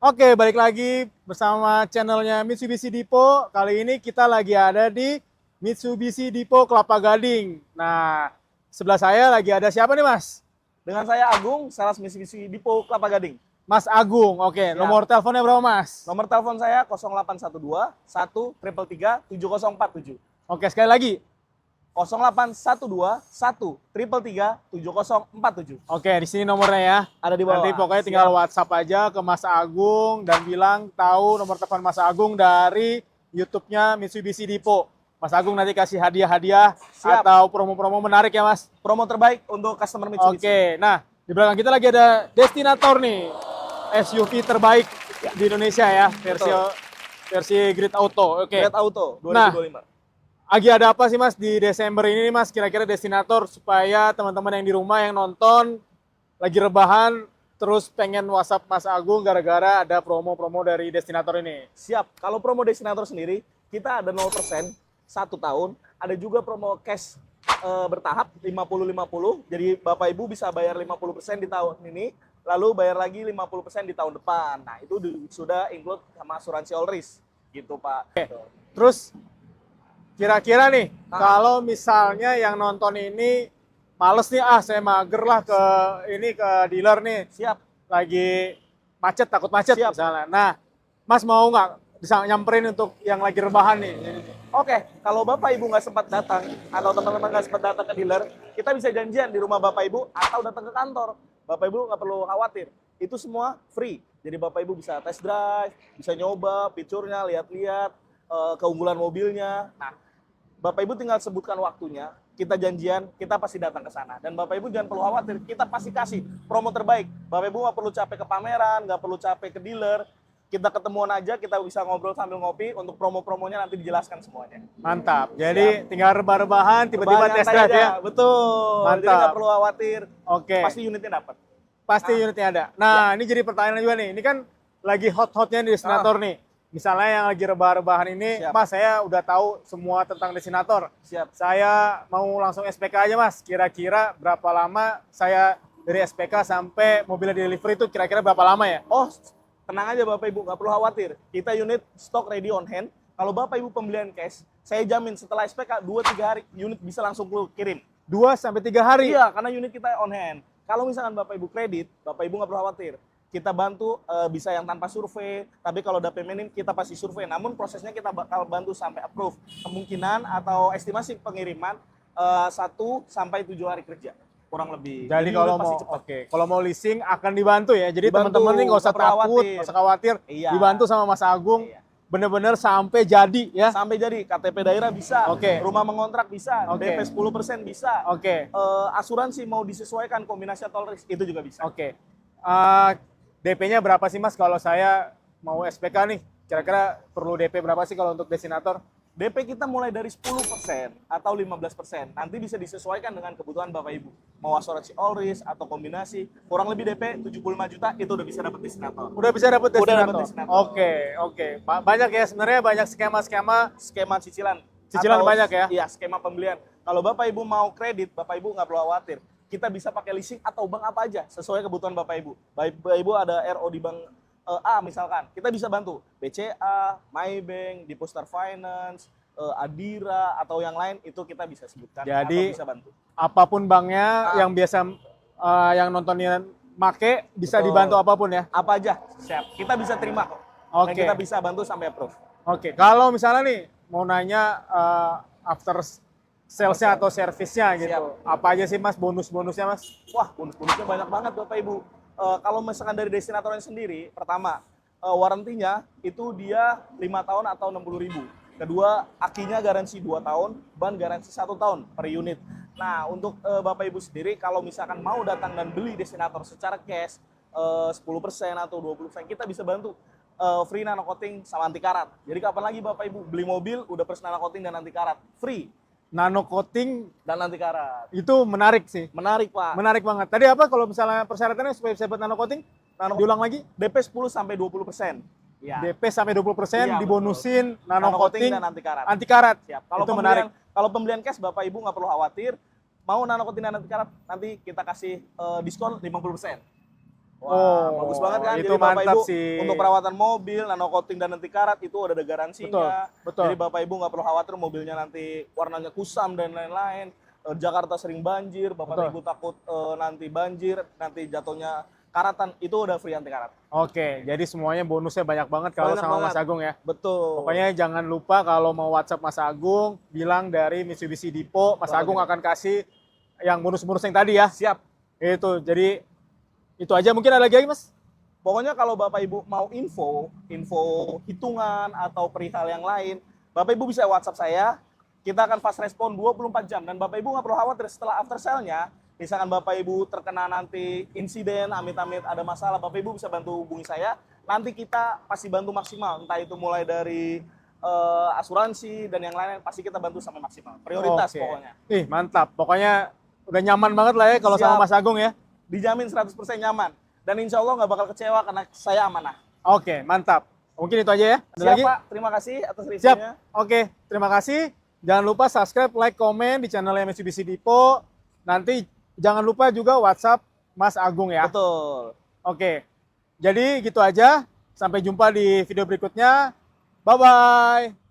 Oke, balik lagi bersama channelnya Mitsubishi Depot. Kali ini kita lagi ada di Mitsubishi Depot Kelapa Gading. Nah, sebelah saya lagi ada siapa nih, Mas? Dengan saya Agung, sales Mitsubishi Depot Kelapa Gading. Mas Agung. Oke, Siap. nomor teleponnya berapa, Mas? Nomor telepon saya 0812 133 7047. Oke, sekali lagi. 0812 133 7047. Oke, di sini nomornya ya. Ada di bawah. Nanti pokoknya tinggal WhatsApp aja ke Mas Agung dan bilang tahu nomor telepon Mas Agung dari YouTube-nya Mitsubishi Depot. Mas Agung nanti kasih hadiah-hadiah Siap. atau promo-promo menarik ya, Mas. Promo terbaik untuk customer Mitsubishi. Oke, nah di belakang kita lagi ada Destinator nih, SUV terbaik di Indonesia ya, versi Grid Auto. Oke, Red Auto Nah, 2025. lagi ada apa sih Mas di Desember ini Mas? Kira-kira Destinator supaya teman-teman yang di rumah yang nonton lagi rebahan terus pengen WhatsApp Mas Agung gara-gara ada promo-promo dari Destinator ini. Siap. Kalau promo Destinator sendiri, kita ada 0% 1 tahun. Ada juga promo cash bertahap 50-50. Jadi Bapak Ibu bisa bayar 50% di tahun ini, lalu bayar lagi 50% di tahun depan. Nah, itu sudah include sama asuransi all risk. Gitu, Pak. Oke. Terus kira-kira nih, kalau misalnya yang nonton ini males nih, saya mager lah ke dealer nih, Siap. lagi macet, takut macet Siap. misalnya. Nah, Mas mau nggak bisa nyamperin untuk yang lagi rebahan nih? Oke, kalau Bapak Ibu nggak sempat datang atau teman-teman nggak sempat datang ke dealer, kita bisa janjian di rumah Bapak Ibu atau datang ke kantor. Bapak Ibu nggak perlu khawatir, itu semua free. Jadi Bapak Ibu bisa test drive, bisa nyoba fiturnya, lihat-lihat keunggulan mobilnya. Nah, Bapak Ibu tinggal sebutkan waktunya, kita janjian, kita pasti datang ke sana. Dan Bapak Ibu jangan perlu khawatir, kita pasti kasih promo terbaik. Bapak Ibu nggak perlu capek ke pameran, nggak perlu capek ke dealer. Kita ketemuan aja, kita bisa ngobrol sambil ngopi. Untuk promo-promonya nanti dijelaskan semuanya. Mantap. Jadi tinggal rebah-rebahan, tiba-tiba Rebahan test nyantai drive aja. ya. Betul. Jadi Mantap. nggak perlu khawatir. Oke. Pasti unitnya dapat. Pasti unitnya ada. Nah, ini jadi pertanyaan juga nih. Ini kan lagi hot-hotnya di Destinator nih. Misalnya yang lagi rebah-rebahan ini, Siap. Mas saya udah tahu semua tentang Destinator. Siap. Saya mau langsung SPK aja Mas. Kira-kira berapa lama saya dari SPK sampai mobilnya delivery itu kira-kira berapa lama ya? Oh, tenang aja Bapak Ibu, nggak perlu khawatir. Kita unit stock ready on hand. Kalau Bapak Ibu pembelian cash, saya jamin setelah SPK 2-3 hari unit bisa langsung kirim. 2 sampai 3 hari. Iya, karena unit kita on hand. Kalau misalkan Bapak Ibu kredit, Bapak Ibu nggak perlu khawatir. Kita bantu bisa yang tanpa survei, tapi kalau udah payment kita pasti survei. Namun prosesnya kita bakal bantu sampai approve. Kemungkinan atau estimasi pengiriman 1 sampai 7 hari kerja. Kurang lebih. Jadi kalau unit pasti mau cepat. kalau mau leasing akan dibantu ya. Jadi Dibantu, teman-teman nih nggak usah nggak perlu takut, khawatir. nggak usah khawatir. Iya. Dibantu sama Mas Agung. Iya. Bener-bener sampai jadi ya. Sampai jadi KTP daerah bisa, Oke. rumah mengontrak bisa, Oke. DP 10% bisa, Oke. asuransi mau disesuaikan kombinasi atau risk itu juga bisa. Oke. DP-nya berapa sih Mas kalau saya mau SPK nih? Kira-kira perlu DP berapa sih kalau untuk Destinator? DP kita mulai dari 10% atau 15%. Nanti bisa disesuaikan dengan kebutuhan Bapak Ibu. Mau asuransi all risk atau kombinasi, kurang lebih DP 75 juta itu udah bisa dapat Destinator. Udah bisa dapat Udah Destinator? dapet Destinator. Oke. Banyak ya sebenarnya, banyak skema-skema. Skema cicilan. Cicilan Atau- banyak ya? Iya, skema pembelian. Kalau Bapak Ibu mau kredit, Bapak Ibu nggak perlu khawatir. Kita bisa pakai leasing atau bank apa aja sesuai kebutuhan Bapak Ibu. Bapak Ibu ada RO di bank A misalkan, kita bisa bantu. BCA, Maybank, Depostar Finance, Adira atau yang lain itu kita bisa sebutkan. Jadi, atau bisa bantu. Apapun banknya yang biasa yang nontonnya make bisa Betul. dibantu apapun ya. Apa aja, siap. Kita bisa terima kok. Dan Oke. kita bisa bantu sampai approve. Oke, kalau misalnya nih mau nanya after sales-nya atau servisnya gitu. Siap. Apa aja sih Mas bonus-bonusnya Mas? Wah, bonus-bonusnya banyak banget Bapak Ibu. Kalau misalkan dari Destinatornya sendiri, pertama, warantinya itu dia 5 tahun atau 60.000. Kedua, akinya garansi 2 tahun, ban garansi 1 tahun per unit. Nah, untuk Bapak Ibu sendiri, kalau misalkan mau datang dan beli Destinator secara cash, 10% atau 20%, kita bisa bantu free nano coating sama anti karat. Jadi kapan lagi Bapak Ibu beli mobil, udah plus nano coating dan anti karat. Free Nano coating dan anti karat. itu menarik sih. Menarik Pak. Menarik banget. Tadi apa kalau misalnya persyaratannya supaya bisa dapat nano coating? Diulang lagi? DP 10 sampai 20%. Ya. DP sampai 20%, Iya, dibonusin nano coating dan anti karat. anti karat. Siap. Kalau itu pembelian, menarik. kalau pembelian cash Bapak Ibu nggak perlu khawatir. Mau nano coating dan anti karat nanti kita kasih diskon 50%. Wah, bagus banget kan? Itu Jadi Bapak mantap Ibu sih. untuk perawatan mobil, nano coating dan anti karat itu udah ada garansinya. Betul. Jadi Bapak Ibu nggak perlu khawatir mobilnya nanti warnanya kusam dan lain-lain. Jakarta sering banjir, Bapak Betul. Ibu takut nanti banjir, nanti jatuhnya karatan, itu udah free anti karat. Oke, jadi semuanya bonusnya banyak banget kalau Banyak sama banget. Mas Agung ya. Betul. Pokoknya jangan lupa kalau mau WhatsApp Mas Agung, bilang dari Mitsubishi Depot, Mas Bapak Agung Ibu. akan kasih yang bonus-bonus yang tadi ya. Siap. Itu, jadi itu aja. Mungkin ada lagi Mas? Pokoknya kalau Bapak Ibu mau info hitungan atau perihal yang lain, Bapak Ibu bisa WhatsApp saya. Kita akan fast respon 24 jam dan Bapak Ibu nggak perlu khawatir setelah after sale-nya. Misalkan Bapak Ibu terkena nanti insiden, amit-amit ada masalah, Bapak Ibu bisa bantu hubungi saya. Nanti kita pasti bantu maksimal, entah itu mulai dari asuransi dan yang lain, pasti kita bantu sampai maksimal. Prioritas Oke. pokoknya. Ih, mantap. Pokoknya udah nyaman banget lah ya kalau sama Siap. Mas Agung ya. Dijamin 100% nyaman. Dan insya Allah nggak bakal kecewa karena saya amanah. Oke, mantap. Mungkin itu aja ya. Ada Siap lagi? Pak, terima kasih atas Siap. reviewnya. Oke, terima kasih. Jangan lupa subscribe, like, komen di channelnya Mitsubishi Depot. Nanti jangan lupa juga WhatsApp Mas Agung ya. Betul. Oke, jadi gitu aja. Sampai jumpa di video berikutnya. Bye-bye.